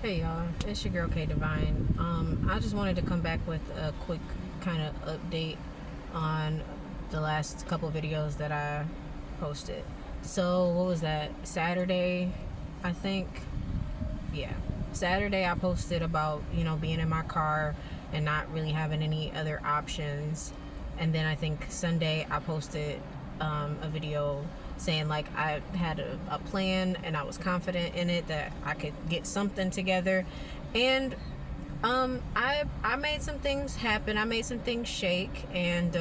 Hey y'all, it's your girl K Divine. I just wanted to come back with a quick kind of update on the last couple of videos that I posted. So what was that? Saturday, I think. Yeah, Saturday I posted about being in my car and not really having any other options, and then I think Sunday I posted a video saying like I had a plan and I was confident in it that I could get something together, and I made some things happen. I made some things shake, and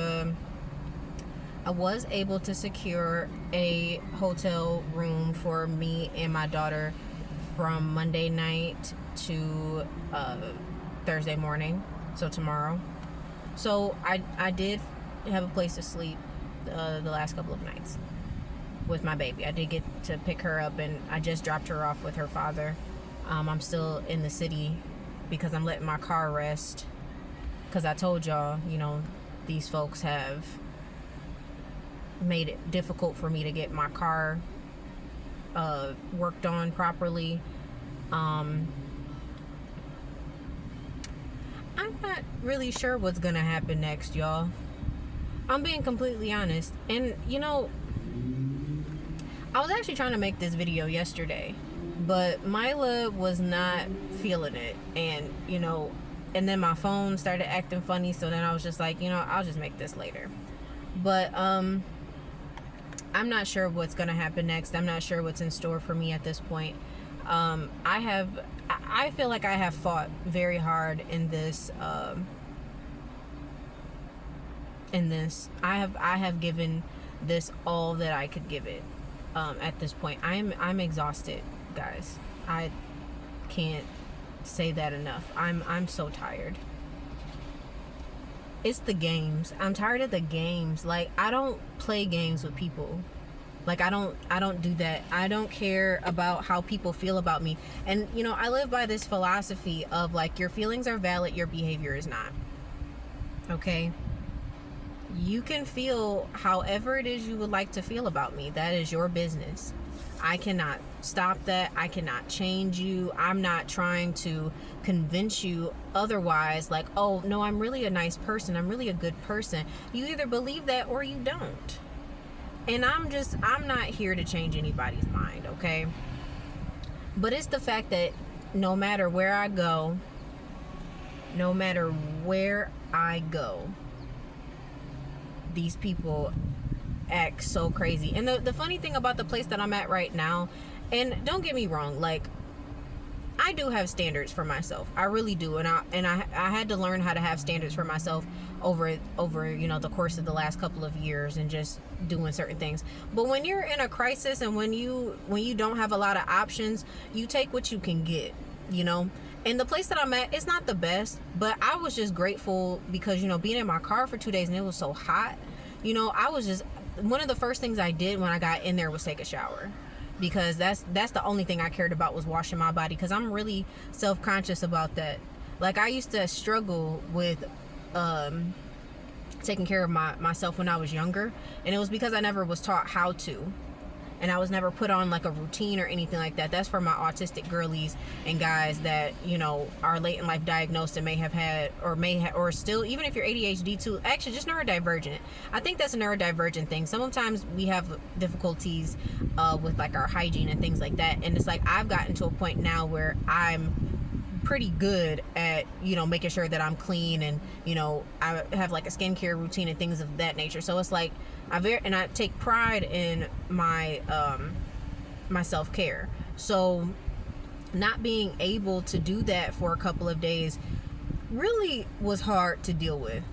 I was able to secure a hotel room for me and my daughter from Monday night to Thursday morning, so tomorrow. So I did have a place to sleep the last couple of nights with my baby. I did get to pick her up, and I just dropped her off with her father. I'm still in the city because I'm letting my car rest, because I told y'all, these folks have made it difficult for me to get my car worked on properly. I'm not really sure what's gonna happen next, y'all. I'm being completely honest. And I was actually trying to make this video yesterday, but Mila was not feeling it, and and then my phone started acting funny, so then I was just like, I'll just make this later. But I'm not sure what's gonna happen next. I'm not sure what's in store for me at this point. I feel like I have fought very hard in this. I have given this all that I could give it. At this point, I'm exhausted, guys. I can't say that enough. I'm so tired. It's the games. I'm tired of the games. Like, I don't play games with people. Like, I don't do that. I don't care about how people feel about me. And I live by this philosophy of like, your feelings are valid, your behavior is not. Okay? You can feel however it is you would like to feel about me. That is your business. I cannot stop that. I cannot change you. I'm not trying to convince you otherwise. Like, oh no, I'm really a nice person, I'm really a good person. You either believe that or you don't. And I'm not here to change anybody's mind, okay? But it's the fact that no matter where I go, these people act so crazy. And the funny thing about the place that I'm at right now, and don't get me wrong, like, I do have standards for myself. I really do. And I had to learn how to have standards for myself over the course of the last couple of years, and just doing certain things. But when you're in a crisis, and when you don't have a lot of options, you take what you can get, And the place that I'm at, it's not the best, but I was just grateful because, being in my car for 2 days and it was so hot, I was just, one of the first things I did when I got in there was take a shower, because that's the only thing I cared about, was washing my body, because I'm really self-conscious about that. Like, I used to struggle with taking care of myself when I was younger, and it was because I never was taught how to. And I was never put on like a routine or anything like that. That's for my autistic girlies and guys that, are late in life diagnosed and may have had, or still, even if you're ADHD too, actually just neurodivergent. I think that's a neurodivergent thing. Sometimes we have difficulties with like our hygiene and things like that. And it's like, I've gotten to a point now where I'm pretty good at making sure that I'm clean, and I have like a skincare routine and things of that nature. So it's like I take pride in my my self-care. So not being able to do that for a couple of days really was hard to deal with.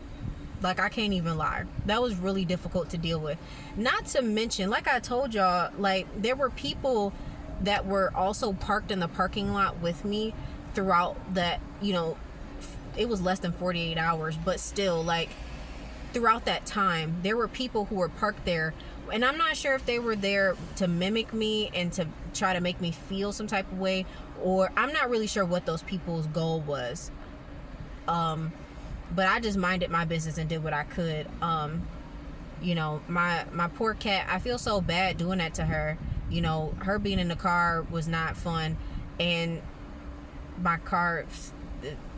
Like, I can't even lie, that was really difficult to deal with. Not to mention, like I told y'all, like, there were people that were also parked in the parking lot with me throughout that, it was less than 48 hours, but still, like, throughout that time, there were people who were parked there, and I'm not sure if they were there to mimic me and to try to make me feel some type of way, or I'm not really sure what those people's goal was. But I just minded my business and did what I could. My poor cat, I feel so bad doing that to her. Her being in the car was not fun, and my car,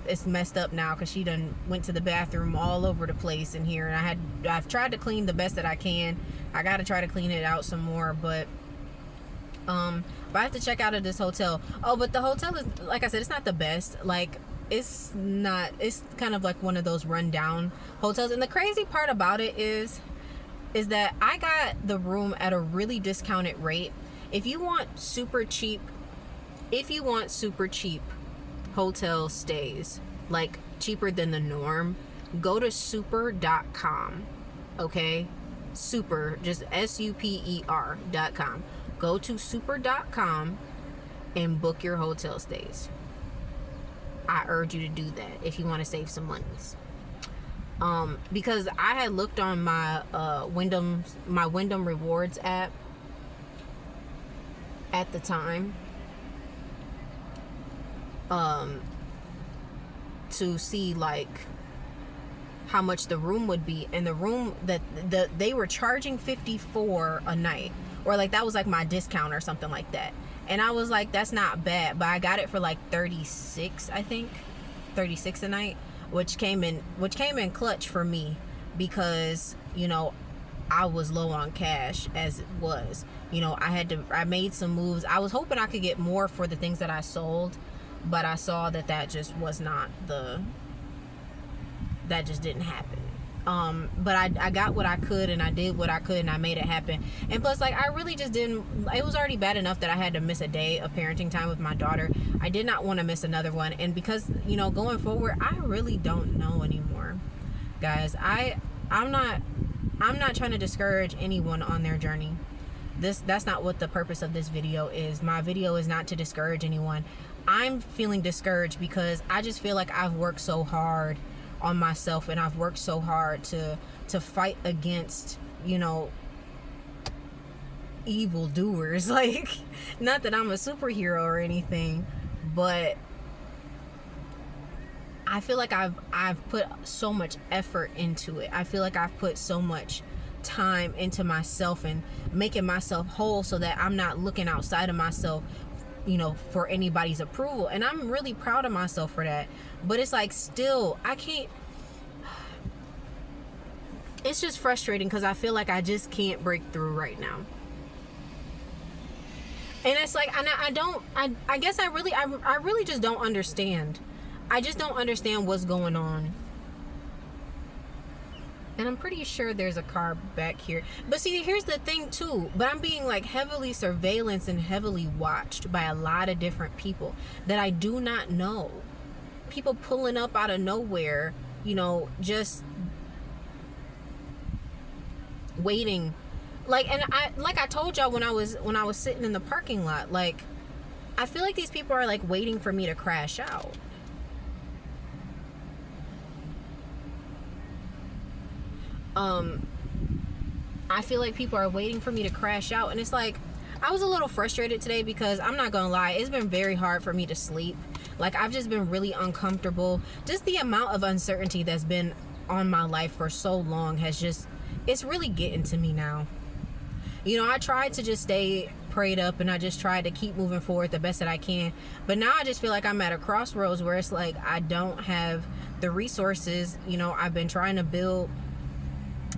it's messed up now because she done went to the bathroom all over the place in here, and I've tried to clean the best that I can. I gotta try to clean it out some more, but I have to check out of this hotel. Oh, but the hotel is, like I said, it's not the best. Like, it's kind of like one of those rundown hotels. And the crazy part about it is that I got the room at a really discounted rate. If you want super cheap hotel stays, like cheaper than the norm, go to super.com. Okay? Super, just super.com. Go to super.com and book your hotel stays. I urge you to do that if you want to save some monies. Because I had looked on my Wyndham Rewards app at the time, to see like how much the room would be, and the room that they were charging $54 a night, or like that was like my discount or something like that. And I was like, that's not bad, but I got it for like 36, I think 36 a night, which came in clutch for me, because you know I was low on cash as it was. You know, I made some moves. I was hoping I could get more for the things that I sold, but I saw that just was not that just didn't happen. But I got what I could, and I did what I could, and I made it happen. And plus, like, I really just didn't, it was already bad enough that I had to miss a day of parenting time with my daughter. I did not want to miss another one. And because, you know, going forward, I really don't know anymore, guys. I'm not trying to discourage anyone on their journey. That's not what the purpose of this video is. My video is not to discourage anyone. I'm feeling discouraged because I just feel like I've worked so hard on myself, and I've worked so hard to fight against, you know, evil doers. Like, not that I'm a superhero or anything, but I feel like I've put so much effort into it. I feel like I've put so much time into myself and making myself whole, so that I'm not looking outside of myself, you know, for anybody's approval. And I'm really proud of myself for that. But it's like, still, I can't, it's just frustrating because I feel like I just can't break through right now. And it's like, I guess I really just don't understand. I just don't understand what's going on. And I'm pretty sure there's a car back here. But see, here's the thing too. But I'm being like heavily surveillanced and heavily watched by a lot of different people that I do not know. People pulling up out of nowhere, you know, just waiting. Like, and I told y'all when I was sitting in the parking lot, like, I feel like these people are like waiting for me to crash out. I feel like people are waiting for me to crash out, and it's like, I was a little frustrated today because I'm not gonna lie, it's been very hard for me to sleep. Like, I've just been really uncomfortable. Just the amount of uncertainty that's been on my life for so long it's really getting to me now. You know, I tried to just stay prayed up, and I just tried to keep moving forward the best that I can. But now I just feel like I'm at a crossroads where it's like, I don't have the resources. You know, I've been trying to build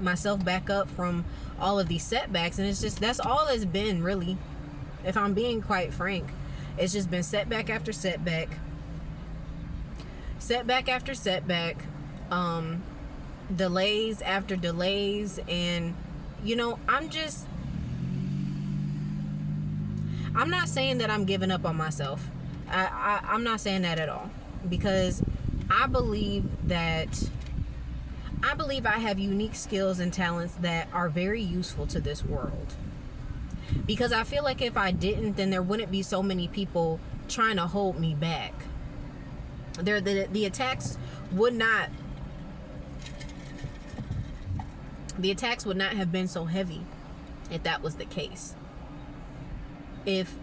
myself back up from all of these setbacks, and it's just, that's all it's been, really, if I'm being quite frank. It's just been setback after setback, setback after setback, delays after delays. And you know, I'm not saying that I'm giving up on myself. I'm not saying that at all, because I believe I have unique skills and talents that are very useful to this world. Because I feel like if I didn't, then there wouldn't be so many people trying to hold me back. The attacks would not have been so heavy if that was the case. If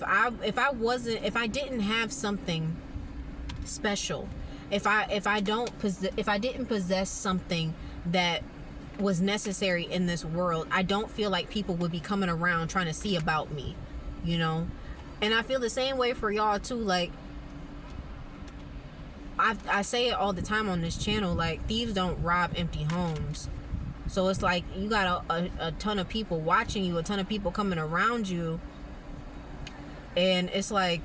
I didn't have something special, if I didn't possess something that was necessary in this world, I don't feel like people would be coming around trying to see about me, you know. And I feel the same way for y'all too. Like, I say it all the time on this channel, like, thieves don't rob empty homes. So it's like you got a ton of people watching you, a ton of people coming around you, and it's like,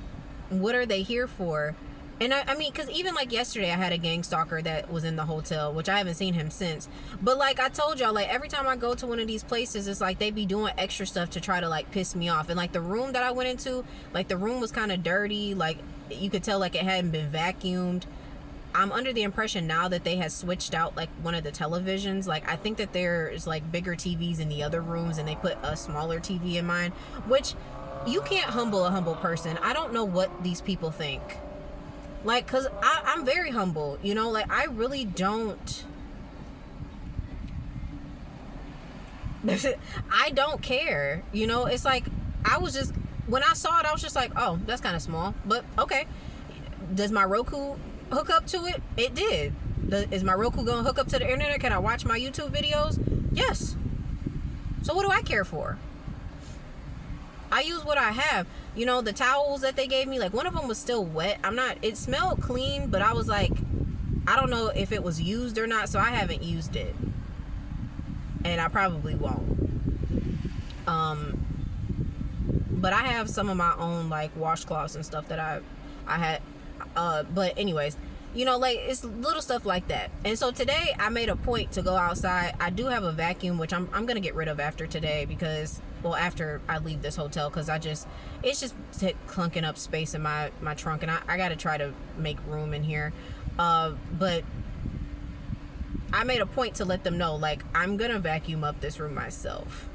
what are they here for? And I mean, because even like yesterday I had a gang stalker that was in the hotel, which I haven't seen him since. But like I told y'all, like every time I go to one of these places, it's like they be doing extra stuff to try to like piss me off. And like the room that I went into, like the room was kind of dirty. Like you could tell like it hadn't been vacuumed. I'm under the impression now that they had switched out like one of the televisions. Like I think that there's like bigger TVs in the other rooms and they put a smaller TV in mine, which you can't humble a humble person. I don't know what these people think. Like, cause I'm very humble, you know, like I really don't, I don't care, you know. It's like, I was just, when I saw it, I was just like, oh, that's kind of small, but okay. Does my Roku hook up to it? It did. Is my Roku gonna hook up to the internet? Can I watch my YouTube videos? Yes. So what do I care for? I use what I have. You know, the towels that they gave me, like one of them was still wet. It smelled clean, but I was like, I don't know if it was used or not, so I haven't used it. And I probably won't. But I have some of my own like washcloths and stuff that I had. But anyways, you know, like it's little stuff like that. And so today I made a point to go outside. I do have a vacuum, which I'm gonna get rid of after today because, well, after I leave this hotel, because it's just clunking up space in my trunk, and I gotta try to make room in here. But I made a point to let them know, like, I'm gonna vacuum up this room myself.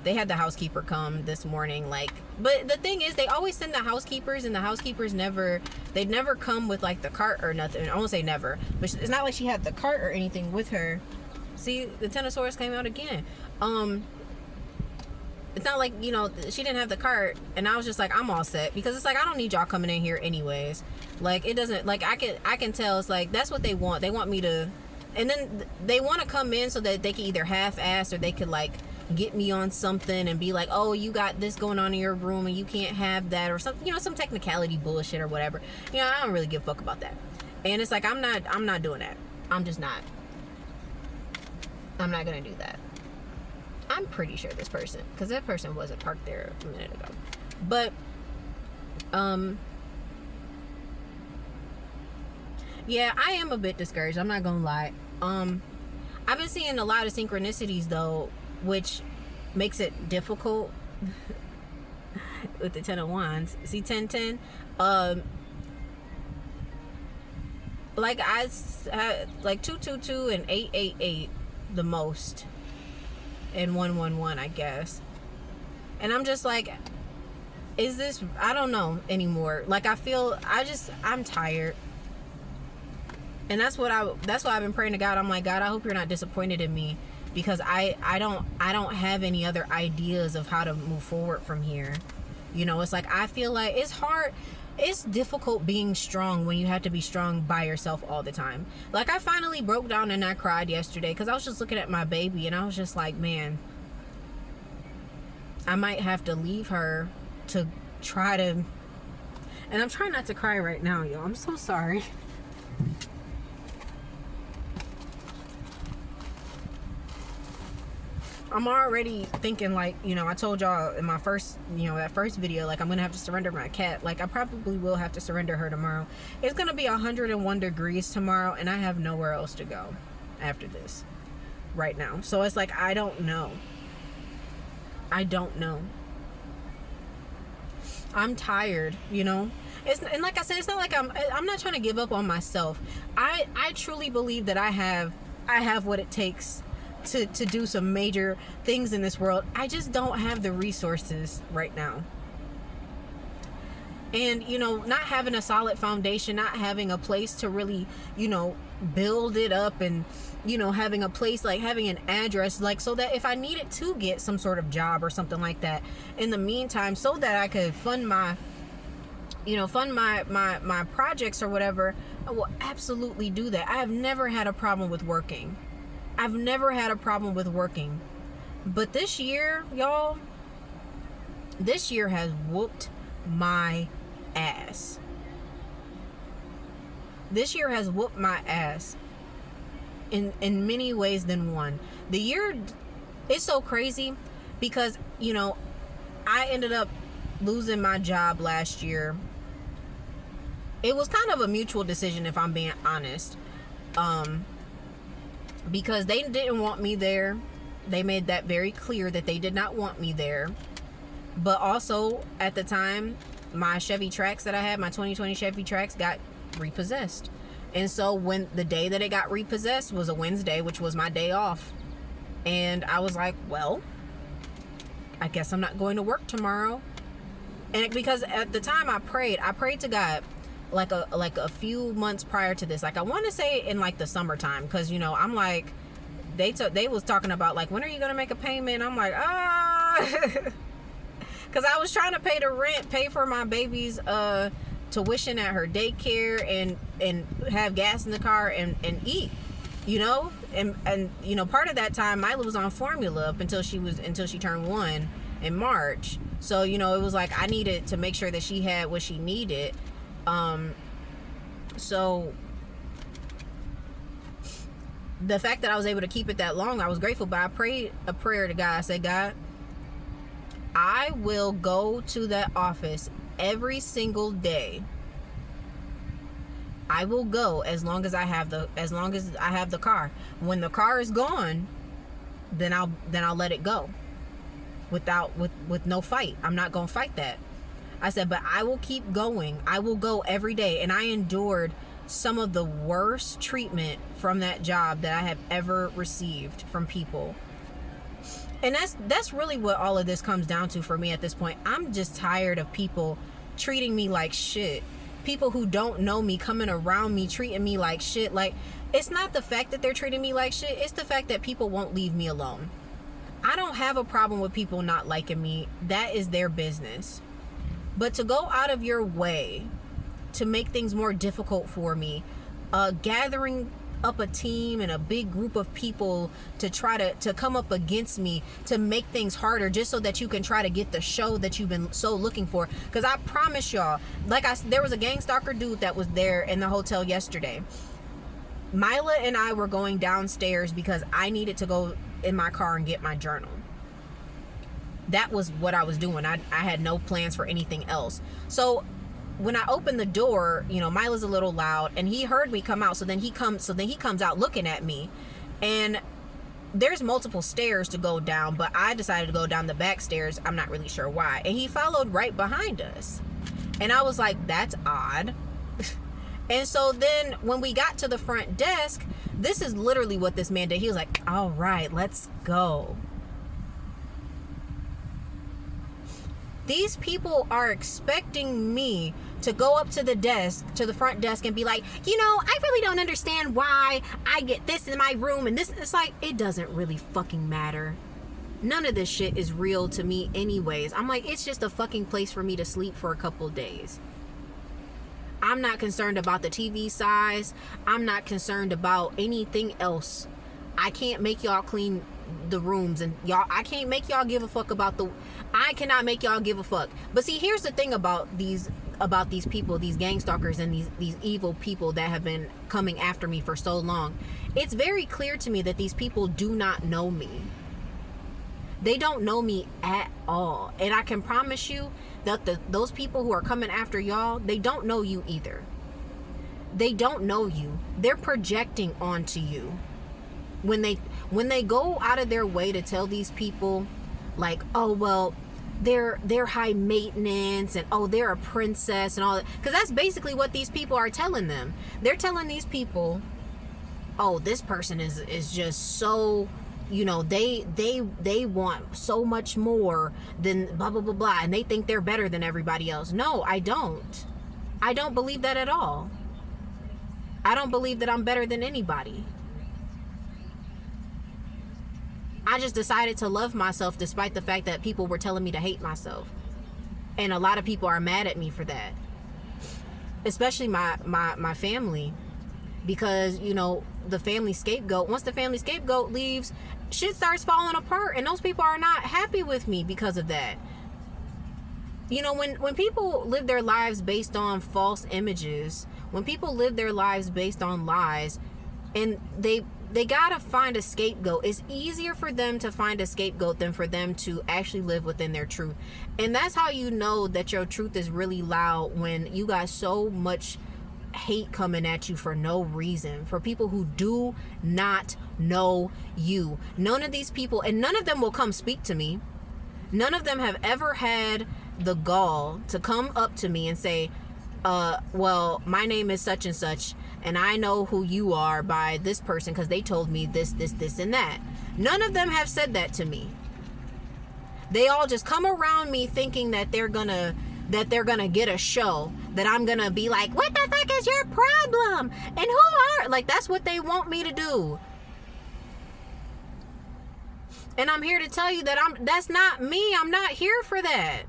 They had the housekeeper come this morning, like, but the thing is, they always send the housekeepers, and the housekeepers they'd never come with like the cart or nothing. I won't say never, but it's not like she had the cart or anything with her. See, the Tenosaurus came out again. It's not like, you know, she didn't have the cart, and I was just like, I'm all set, because it's like, I don't need y'all coming in here anyways. Like, it doesn't, like, I can tell it's like, that's what they want. They want me to, and then they want to come in so that they can either half-ass or they could like get me on something and be like, oh, you got this going on in your room and you can't have that, or something, you know, some technicality bullshit or whatever. You know, I don't really give a fuck about that. And it's like, I'm not doing that. I'm not gonna do that. I'm pretty sure this person, because that person wasn't parked there a minute ago. But yeah, I am a bit discouraged, I'm not gonna lie. I've been seeing a lot of synchronicities though, which makes it difficult with the 10 of Wands. See, 10-10, like I had like 222 and 888 the most, and 111, I guess. And I'm just like, is this, I don't know anymore. Like I'm tired. And that's why I've been praying to God. I'm like, God, I hope you're not disappointed in me, because I don't have any other ideas of how to move forward from here. You know, it's like, I feel like it's hard. It's difficult being strong when you have to be strong by yourself all the time. Like, I finally broke down and I cried yesterday because I was just looking at my baby and I was just like, man, I might have to leave her to try to, and I'm trying not to cry right now, y'all. I'm so sorry. I'm already thinking, like, you know, I told y'all in my first, you know, that first video, like, I'm gonna have to surrender my cat. Like, I probably will have to surrender her tomorrow. It's gonna be 101 degrees tomorrow, and I have nowhere else to go after this right now. So it's like, I don't know. I'm tired, you know. And like I said, it's not like I'm not trying to give up on myself. I truly believe that I have what it takes to do some major things in this world. I just don't have the resources right now. And, you know, not having a solid foundation, not having a place to really, you know, build it up, and, you know, having a place, like having an address, like, so that if I needed to get some sort of job or something like that in the meantime, so that I could fund my projects or whatever, I will absolutely do that. I have never had a problem with working. But this year, y'all, has whooped my ass. This year has whooped my ass in many ways than one. The year is so crazy because, you know, I ended up losing my job last year. It was kind of a mutual decision, if I'm being honest, because they didn't want me there. They made that very clear that they did not want me there. But also, at the time, my Chevy Trax that I had, my 2020 Chevy Trax, got repossessed. And so when the day that it got repossessed was a Wednesday, which was my day off. And I was like, well, I guess I'm not going to work tomorrow. And because at the time I prayed to God like a few months prior to this. Like, I want to say in like the summertime, because, you know, I'm like, they was talking about like, when are you going to make a payment? I'm like, because I was trying to pay the rent, pay for my baby's tuition at her daycare, and have gas in the car and eat, you know. And you know, part of that time Mila was on formula up until she turned 1 in March. So, you know, it was like I needed to make sure that she had what she needed. So the fact that I was able to keep it that long, I was grateful. But I prayed a prayer to God. I said, God, I will go to that office every single day. I will go as long as I have the car. When the car is gone, then I'll let it go. With no fight. I'm not going to fight that. I said, but I will keep going. I will go every day. And I endured some of the worst treatment from that job that I have ever received from people. And that's really what all of this comes down to for me at this point. I'm just tired of people treating me like shit. People who don't know me coming around me treating me like shit. Like, it's not the fact that they're treating me like shit. It's the fact that people won't leave me alone. I don't have a problem with people not liking me. That is their business. But to go out of your way to make things more difficult for me, gathering up a team and a big group of people to try to come up against me, to make things harder just so that you can try to get the show that you've been so looking for. Because I promise y'all, there was a gang stalker dude that was there in the hotel yesterday. Mila and I were going downstairs because I needed to go in my car and get my journal. That was what I was doing. I had no plans for anything else. So when I opened the door, you know, Mila's a little loud, and he heard me come out. So then he comes out looking at me, and there's multiple stairs to go down, but I decided to go down the back stairs. I'm not really sure why. And he followed right behind us, and I was like, that's odd. And so then when we got to the front desk, this is literally what this man did. He was like, all right, let's go. These people are expecting me to go up to the front desk and be like, you know, I really don't understand why I get this in my room and this. It's like, it doesn't really fucking matter. None of this shit is real to me anyways. I'm like, it's just a fucking place for me to sleep for a couple days. I'm not concerned about the TV size. I'm not concerned about anything else. I can't make y'all clean the rooms, and I can't make y'all give a fuck I cannot make y'all give a fuck. But see, here's the thing about these people, these gang stalkers and these evil people that have been coming after me for so long. It's very clear to me that these people do not know me. They don't know me at all. And I can promise you that those people who are coming after y'all, they don't know you either. They don't know you. They're projecting onto you. When they go out of their way to tell these people, like, oh, well, they're high maintenance, and oh, they're a princess and all that. Because that's basically what these people are telling them. They're telling these people, oh, this person is just so, you know, they want so much more than blah, blah, blah, blah. And they think they're better than everybody else. No, I don't. I don't believe that at all. I don't believe that I'm better than anybody. I just decided to love myself despite the fact that people were telling me to hate myself. And a lot of people are mad at me for that. Especially my family. Because, you know, the family scapegoat, once the family scapegoat leaves, shit starts falling apart. And those people are not happy with me because of that. You know, when people live their lives based on false images, when people live their lives based on lies, and they gotta find a scapegoat. It's easier for them to find a scapegoat than for them to actually live within their truth. And that's how you know that your truth is really loud, when you got so much hate coming at you for no reason, for people who do not know you. None of these people, and none of them will come speak to me. None of them have ever had the gall to come up to me and say, well, my name is such and such, and I know who you are by this person because they told me this, and that. None of them have said that to me. They all just come around me thinking that they're gonna get a show, that I'm gonna be like, what the fuck is your problem? And who are, like, that's what they want me to do. And I'm here to tell you that that's not me. I'm not here for that.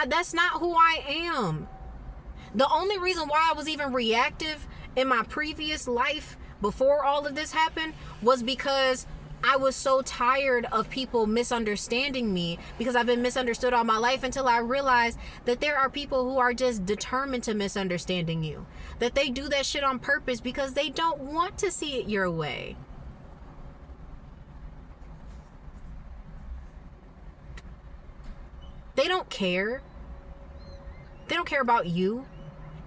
That's not who I am. The only reason why I was even reactive in my previous life before all of this happened was because I was so tired of people misunderstanding me, because I've been misunderstood all my life, until I realized that there are people who are just determined to misunderstanding you. That they do that shit on purpose because they don't want to see it your way. They don't care. They don't care about you.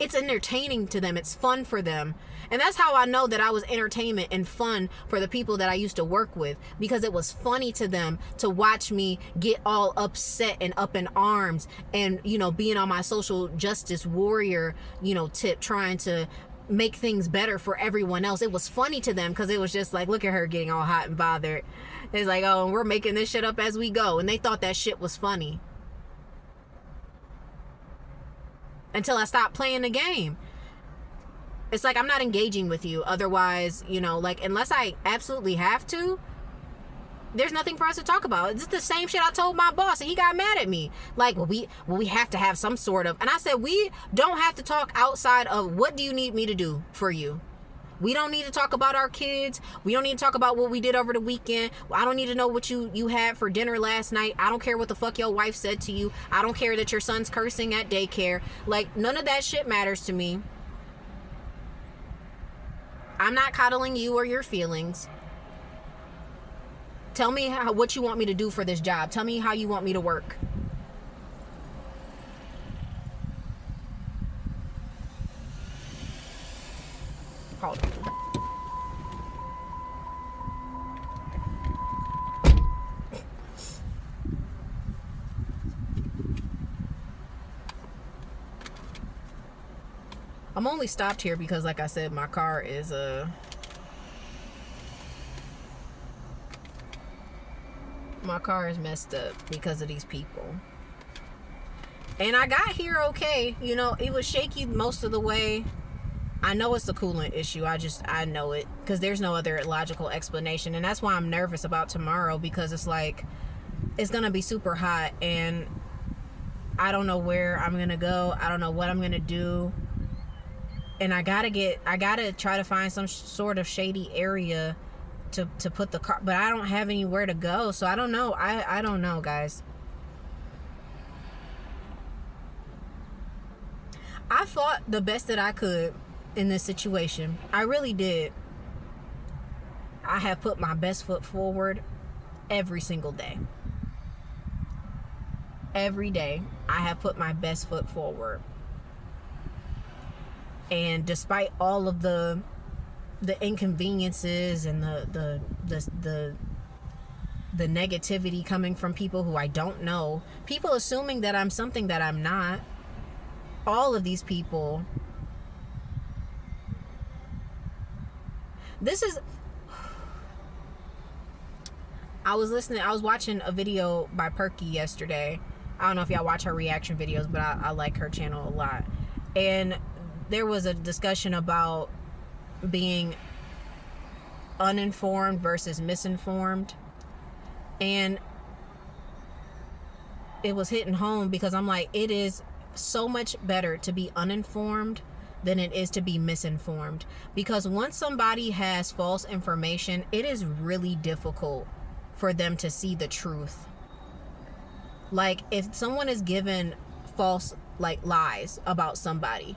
It's entertaining to them. It's fun for them. And that's how I know that I was entertainment and fun for the people that I used to work with, because it was funny to them to watch me get all upset and up in arms and, you know, being on my social justice warrior, you know, tip, trying to make things better for everyone else. It was funny to them because it was just like, look at her getting all hot and bothered. It's like, oh, and we're making this shit up as we go. And they thought that shit was funny. Until I stopped playing the game. It's like, I'm not engaging with you. Otherwise, you know, like, unless I absolutely have to, there's nothing for us to talk about. It's the same shit I told my boss, and he got mad at me. Like, well, we have to have some sort of, and I said, we don't have to talk outside of, what do you need me to do for you? We don't need to talk about our kids. We don't need to talk about what we did over the weekend. I don't need to know what you had for dinner last night. I don't care what the fuck your wife said to you. I don't care that your son's cursing at daycare. Like, none of that shit matters to me. I'm not coddling you or your feelings. Tell me what you want me to do for this job. Tell me how you want me to work. Hold on. I'm only stopped here because, like I said, my car is messed up because of these people. And I got here okay. You know, it was shaky most of the way. I know it's a coolant issue. I know it, because there's no other logical explanation. And that's why I'm nervous about tomorrow, because it's like, it's going to be super hot and I don't know where I'm going to go. I don't know what I'm going to do. And I got to try to find some sort of shady area to put the car, but I don't have anywhere to go. So I don't know. I don't know, guys. I fought the best that I could in this situation. I really did. I have put my best foot forward every single day. Every day I have put my best foot forward. And despite all of the inconveniences and the negativity coming from people who I don't know, people assuming that I'm something that I'm not, all of these people, I was watching a video by Perky yesterday. I don't know if y'all watch her reaction videos, but I like her channel a lot. And there was a discussion about being uninformed versus misinformed. And it was hitting home, because I'm like, it is so much better to be uninformed than it is to be misinformed. Because once somebody has false information, it is really difficult for them to see the truth. Like, if someone is given false, like, lies about somebody,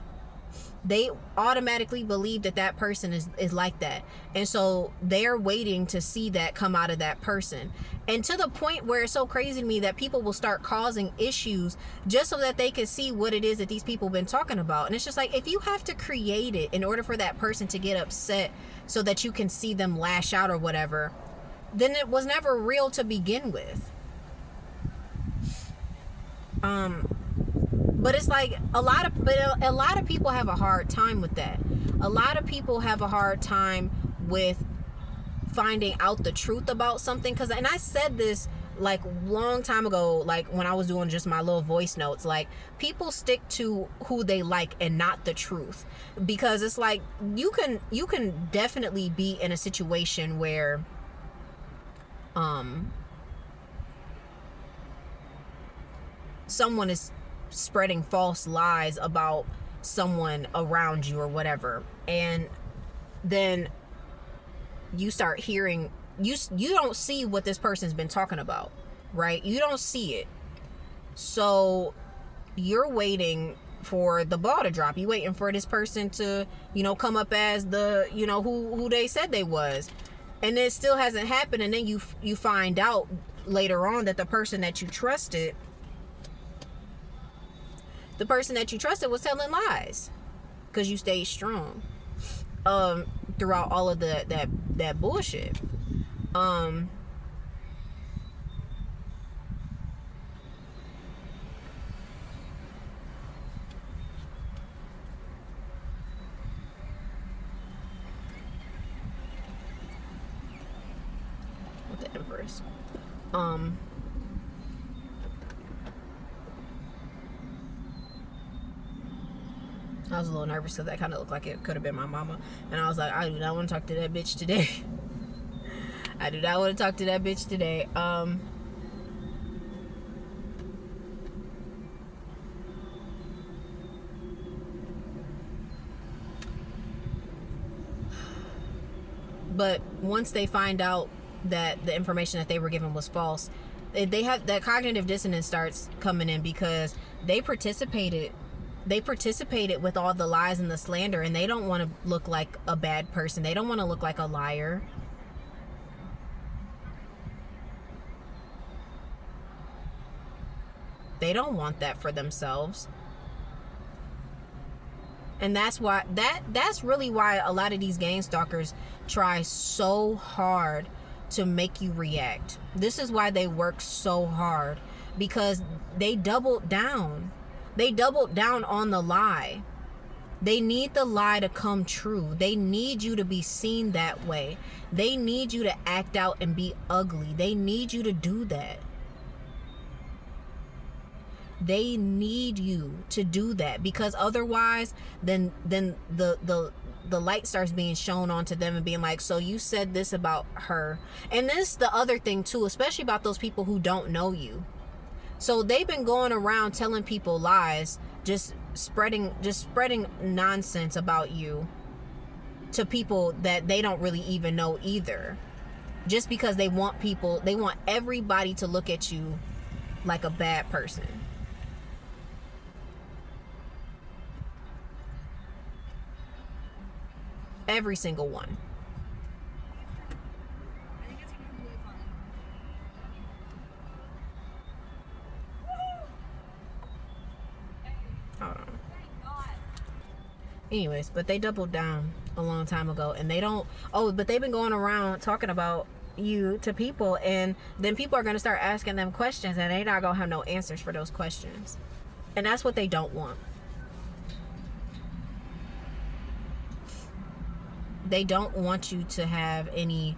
they automatically believe that that person is like that, and so they're waiting to see that come out of that person, and to the point where it's so crazy to me that people will start causing issues just so that they can see what it is that these people have been talking about. And it's just like, if you have to create it in order for that person to get upset so that you can see them lash out or whatever, then it was never real to begin with. But it's like a lot of people have a hard time with that. A lot of people have a hard time with finding out the truth about something. And I said this like long time ago, like when I was doing just my little voice notes, like, people stick to who they like and not the truth, because it's like you can definitely be in a situation where someone is spreading false lies about someone around you or whatever, and then you start hearing, you don't see what this person's been talking about, right? You don't see it, so you're waiting for the ball to drop. You waiting for this person to, come up as the, who they said they was, and it still hasn't happened. And then you find out later on that the person that you trusted was telling lies, because you stayed strong throughout all of that bullshit. With the Empress. I was a little nervous because that kind of looked like it could have been my mama. And I was like, I do not want to talk to that bitch today. I do not want to talk to that bitch today. But once they find out that the information that they were given was false, they have that cognitive dissonance starts coming in, because they participated with all the lies and the slander, and they don't want to look like a bad person. They don't want to look like a liar. They don't want that for themselves. And that's really why a lot of these gang stalkers try so hard to make you react. This is why they work so hard, because they doubled down. They doubled down on the lie. They need the lie to come true. They need you to be seen that way. They need you to act out and be ugly. They need you to do that. They need you to do that, because otherwise then the light starts being shown onto them and being like, so you said this about her. And this is the other thing too, especially about those people who don't know you. So they've been going around telling people lies, just spreading nonsense about you to people that they don't really even know either, just because they want everybody to look at you like a bad person. Every single one. Anyways, but they doubled down a long time ago, and but they've been going around talking about you to people, and then people are going to start asking them questions, and they're not going to have no answers for those questions. And that's what they don't want. They don't want you to have any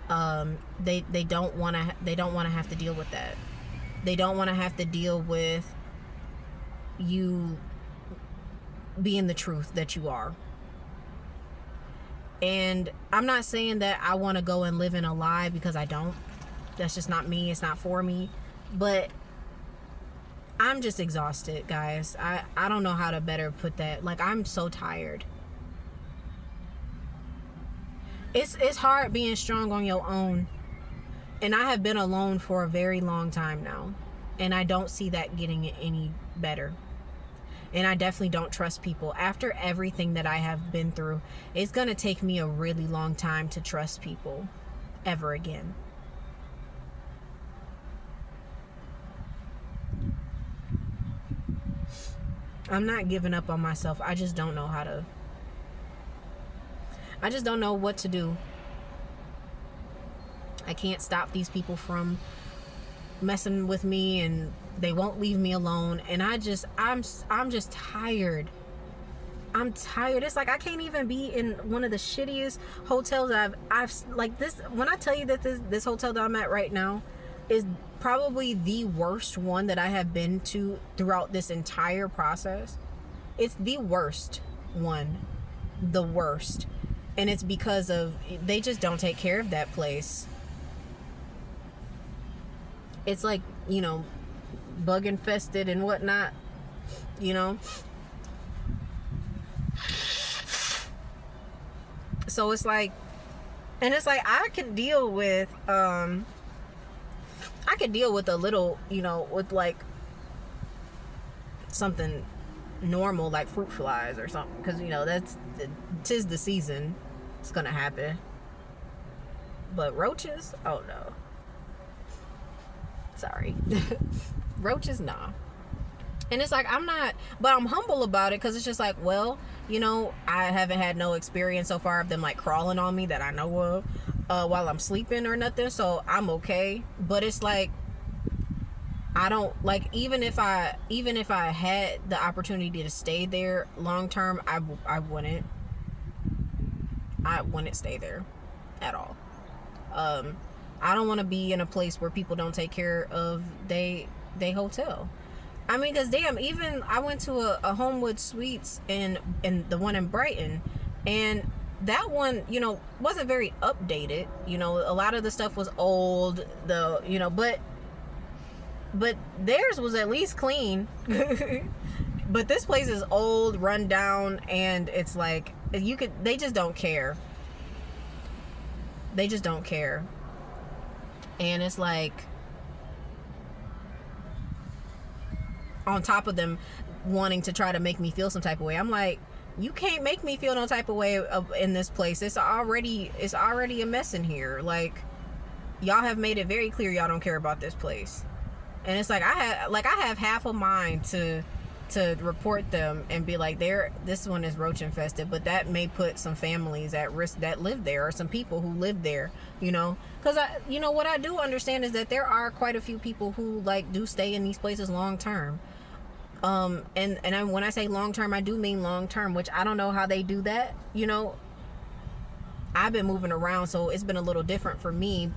they don't want to have to deal with that. They don't want to have to deal with you being the truth that you are. And I'm not saying that I want to go and live in a lie, because I don't. That's just not me. It's not for me. But I'm just exhausted, guys. I don't know how to better put that. Like, I'm so tired. It's hard being strong on your own. And I have been alone for a very long time now. And I don't see that getting any better. And I definitely don't trust people. After everything that I have been through, it's going to take me a really long time to trust people ever again. I'm not giving up on myself. I just don't know how to. I just don't know what to do. I can't stop these people from messing with me, and they won't leave me alone. And I'm just tired. I'm tired. It's like I can't even be in one of the shittiest hotels I've like this. When I tell you that this hotel that I'm at right now is probably the worst one that I have been to throughout this entire process. It's the worst one. The worst. And it's because of, they just don't take care of that place. It's like, bug infested and whatnot, So it's like, and it's like I could deal with a little, with like something normal like fruit flies or something, because tis the season, it's gonna happen. But roaches, oh no, sorry. Roaches, nah. And it's like I'm humble about it, because it's just like, well, I haven't had no experience so far of them like crawling on me that I know of while I'm sleeping or nothing, so I'm okay. But it's like, I don't like, even if I had the opportunity to stay there long term, I wouldn't stay there at all. I don't want to be in a place where people don't take care of they hotel. I mean, because damn, even I went to a Homewood Suites in the one in Brighton, and that one, wasn't very updated. A lot of the stuff was old, but theirs was at least clean. But this place is old, run down, and it's like, they just don't care. They just don't care. And it's like, on top of them wanting to try to make me feel some type of way, I'm like, you can't make me feel no type of way in this place. It's already a mess in here. Like, y'all have made it very clear y'all don't care about this place. And it's like, I have half a mind to report them and be like, this one is roach infested, but that may put some families at risk that live there, or some people who live there, because what I do understand is that there are quite a few people who like do stay in these places long term. And when I say long term, I do mean long term, which I don't know how they do that. I've been moving around, so it's been a little different for me.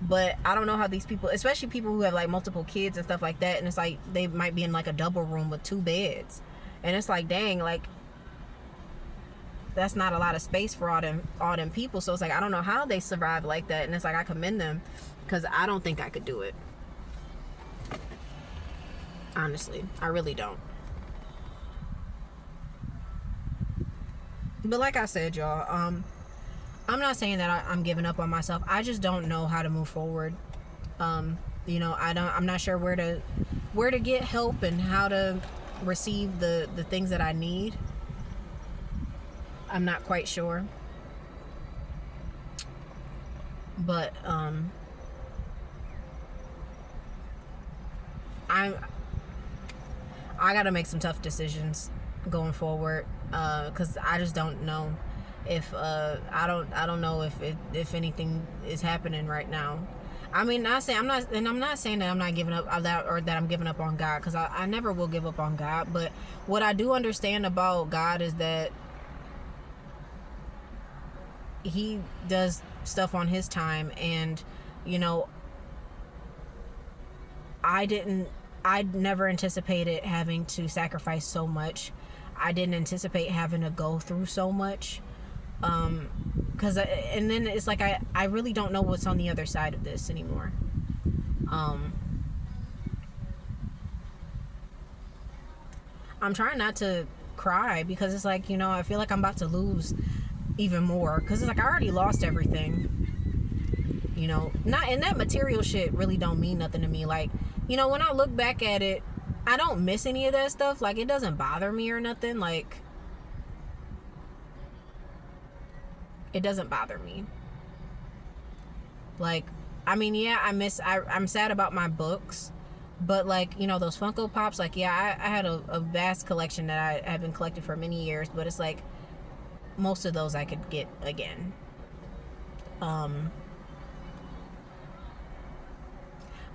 But I don't know how these people, especially people who have like multiple kids and stuff like that, and it's like they might be in like a double room with 2 beds, and it's like, dang, like that's not a lot of space for all them people. So it's like, I don't know how they survive like that, and it's like, I commend them, because I don't think I could do it. Honestly, I really don't. But like I said, y'all, I'm not saying that I'm giving up on myself. I just don't know how to move forward. I'm not sure where to get help and how to receive the things that I need. I'm not quite sure. But I gotta make some tough decisions going forward, because I just don't know if I don't know if anything is happening right now. I mean, I'm not saying that I'm not giving up that, or that I'm giving up on God, because I never will give up on God. But what I do understand about God is that He does stuff on His time, and I never anticipated having to sacrifice so much. I didn't anticipate having to go through so much. And then it's like, I really don't know what's on the other side of this anymore. I'm trying not to cry, because it's like, I feel like I'm about to lose even more, because it's like I already lost everything. Not, and that material shit really don't mean nothing to me. Like, when I look back at it, I don't miss any of that stuff. Like, it doesn't bother me or nothing. Like, it doesn't bother me. Like, I mean, yeah, I'm sad about my books, but like, those Funko Pops, like, yeah, I had a vast collection that I have been collecting for many years, but it's like, most of those I could get again.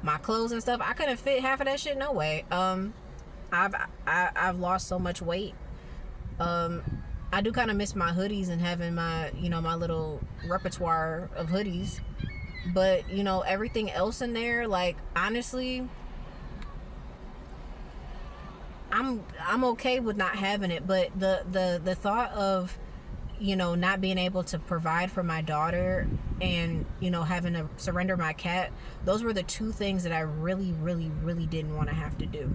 My clothes and stuff, I couldn't fit half of that shit, no way. I've lost so much weight. I do kind of miss my hoodies and having my, my little repertoire of hoodies. But, everything else in there, like, honestly, I'm okay with not having it. But the thought of, not being able to provide for my daughter and, having to surrender my cat, those were the two things that I really, really, really didn't want to have to do.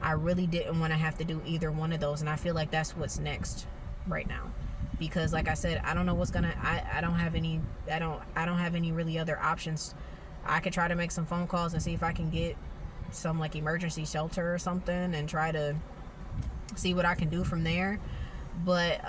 I really didn't want to have to do either one of those, and I feel like that's what's next right now. Because like I said, I don't know what's gonna I don't have any really other options. I could try to make some phone calls and see if I can get some like emergency shelter or something and try to see what I can do from there. But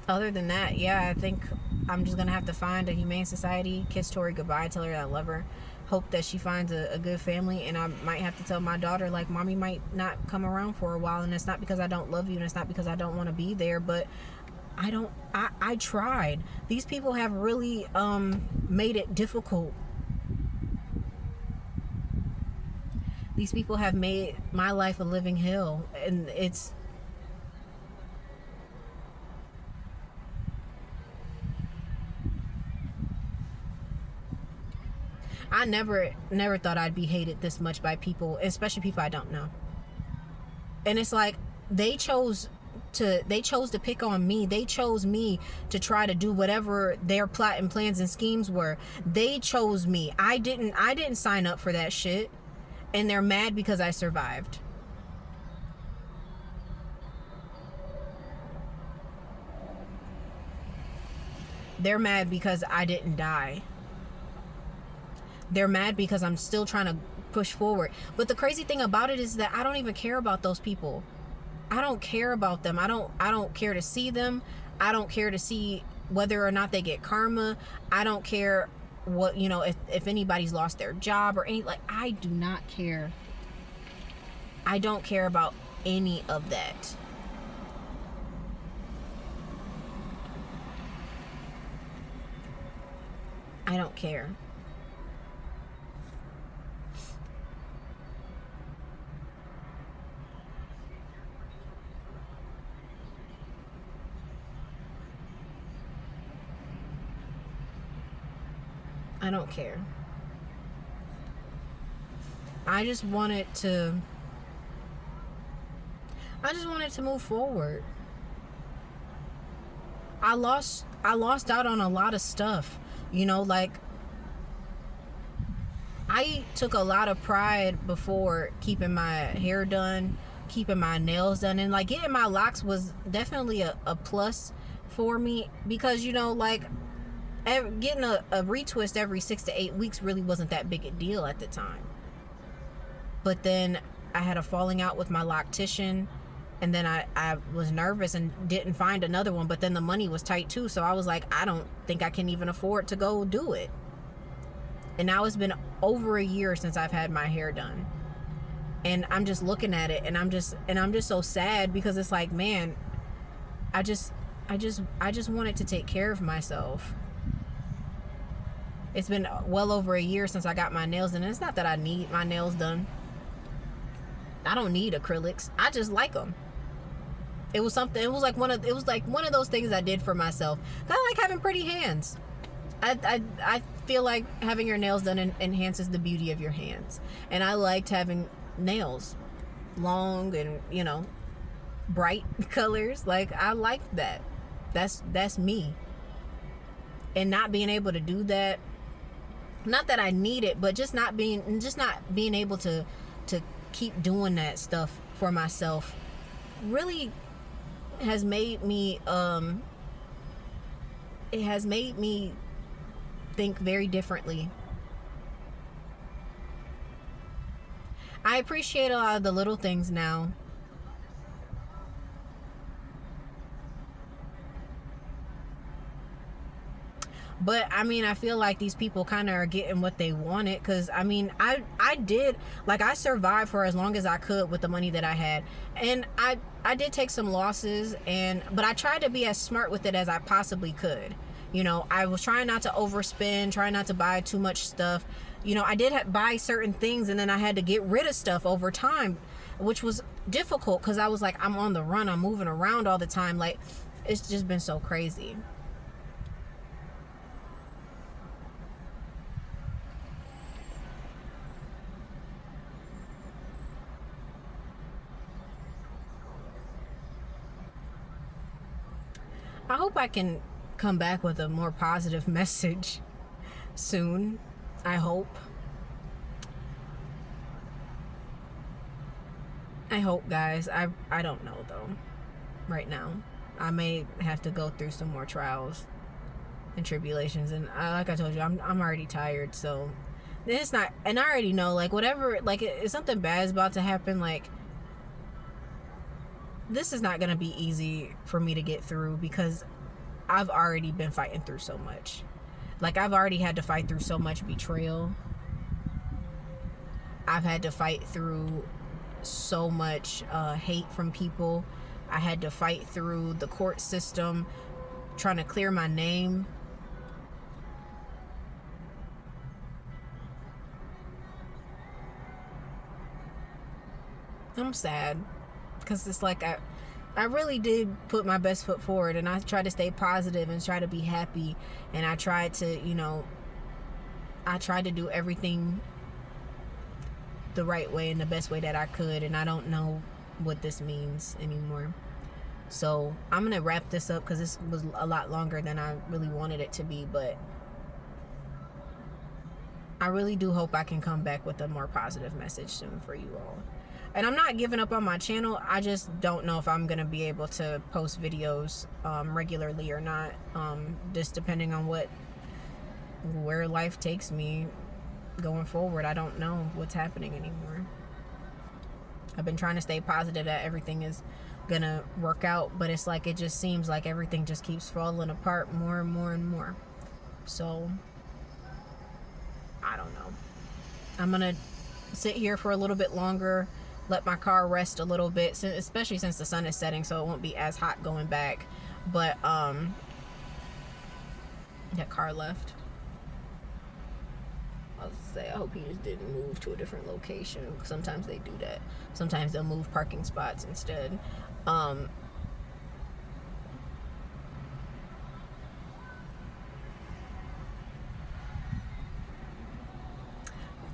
other than that, yeah, I think I'm just gonna have to find a humane society, kiss Tori goodbye, tell her that I love her, hope that she finds a good family, and I might have to tell my daughter, like, mommy might not come around for a while, and it's not because I don't love you, and it's not because I don't want to be there, but I tried. These people have really made it difficult. These people have made my life a living hell, and it's I never thought I'd be hated this much by people, especially people I don't know. And it's like they chose to pick on me. They chose me to try to do whatever their plot and plans and schemes were. They chose me. I didn't sign up for that shit. And they're mad because I survived. They're mad because I didn't die. They're mad because I'm still trying to push forward. But the crazy thing about it is that I don't even care about those people. I don't care about them. I don't care to see them. I don't care to see whether or not they get karma. I don't care what, if anybody's lost their job or any, like, I do not care. I don't care about any of that. I don't care. I don't care. I just wanted to move forward. I lost out on a lot of stuff. Like, I took a lot of pride before keeping my hair done, keeping my nails done, and like getting my locks was definitely a plus for me, because like getting a retwist every 6 to 8 weeks really wasn't that big a deal at the time. But then I had a falling out with my loctician, and then I was nervous and didn't find another one, but then the money was tight too, so I was like, I don't think I can even afford to go do it. And now it's been over a year since I've had my hair done, and I'm just looking at it, and I'm just so sad, because it's like, man, I just wanted to take care of myself. It's been well over a year since I got my nails done, and it's not that I need my nails done. I don't need acrylics. I just like them. It was like one of those things I did for myself. I like having pretty hands. I feel like having your nails done enhances the beauty of your hands, and I liked having nails long and bright colors. Like, I liked that. That's me. And not being able to do that, not that I need it, but just not being able to keep doing that stuff for myself really has made me think very differently I appreciate a lot of the little things now. But I mean, I feel like these people kind of are getting what they wanted, because I mean, I did, like, I survived for as long as I could with the money that I had, and I did take some losses, and but I tried to be as smart with it as I possibly could. You know, I was trying not to overspend, trying not to buy too much stuff. You know, I did buy certain things, and then I had to get rid of stuff over time, which was difficult because I was like, I'm on the run, I'm moving around all the time. Like, it's just been so crazy. I hope I can come back with a more positive message soon. I hope. I hope, guys. I don't know though. Right now, I may have to go through some more trials and tribulations, and like I told you, I'm already tired. So it's not, and I already know, like, whatever, like, if something bad is about to happen, like, this is not gonna be easy for me to get through, because I've already been fighting through so much. Like, I've already had to fight through so much betrayal. I've had to fight through so much hate from people. I had to fight through the court system trying to clear my name. I'm sad because it's like I really did put my best foot forward, and I tried to stay positive and try to be happy, and I tried to, you know, I tried to do everything the right way and the best way that I could, and I don't know what this means anymore. So I'm gonna wrap this up because this was a lot longer than I really wanted it to be, but I really do hope I can come back with a more positive message soon for you all. And I'm not giving up on my channel. I just don't know if I'm gonna be able to post videos regularly or not. Just depending on where life takes me going forward. I don't know what's happening anymore. I've been trying to stay positive that everything is gonna work out, but it's like, it just seems like everything just keeps falling apart more and more and more. So I don't know. I'm gonna sit here for a little bit longer, let my car rest a little bit, especially since the sun is setting, so it won't be as hot going back. But that car left. I was say, I hope he just didn't move to a different location. Sometimes they do that. Sometimes they'll move parking spots instead.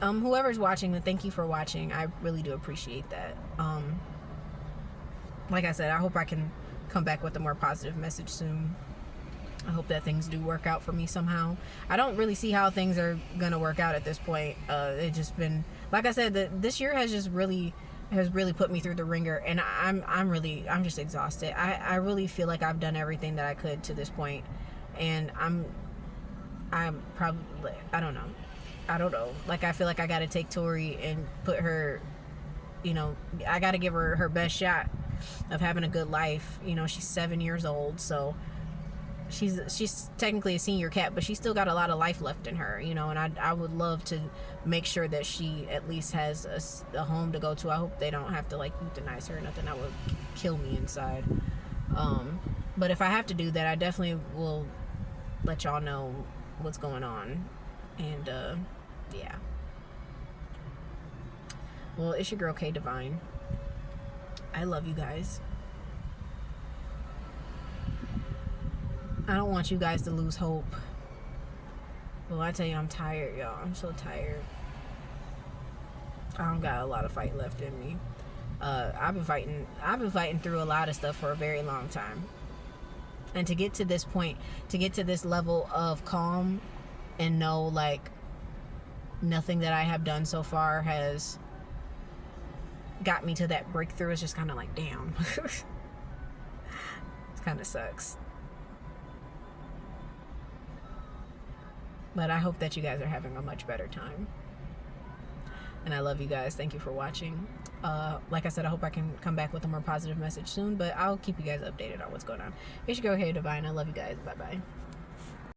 Whoever's watching, thank you for watching. I really do appreciate that. Like I said, I hope I can come back with a more positive message soon. I hope that things do work out for me somehow. I don't really see how things are gonna work out at this point. It's just been, like I said, this year has really put me through the ringer, and I'm just exhausted. I really feel like I've done everything that I could to this point, and I'm probably, I don't know. Like, I feel like I gotta take Tori and put her, you know, I gotta give her her best shot of having a good life. You know, she's 7 years old, so she's technically a senior cat, but she's still got a lot of life left in her, you know, and I would love to make sure that she at least has a home to go to. I hope they don't have to, like, euthanize her or nothing. That would kill me inside. But if I have to do that, I definitely will let y'all know what's going on. And yeah. Well, it's your girl K Divine. I love you guys. I don't want you guys to lose hope. Well, I tell you, I'm tired, y'all. I'm so tired. I don't got a lot of fight left in me. I've been fighting through a lot of stuff for a very long time. And to get to this point, to get to this level of calm and know, like, nothing that I have done so far has got me to that breakthrough, is just kind of like, damn. It kind of sucks. But I hope that you guys are having a much better time. And I love you guys. Thank you for watching. Like I said, I hope I can come back with a more positive message soon, but I'll keep you guys updated on what's going on. It's your girl, Hey Divine. I love you guys. Bye-bye.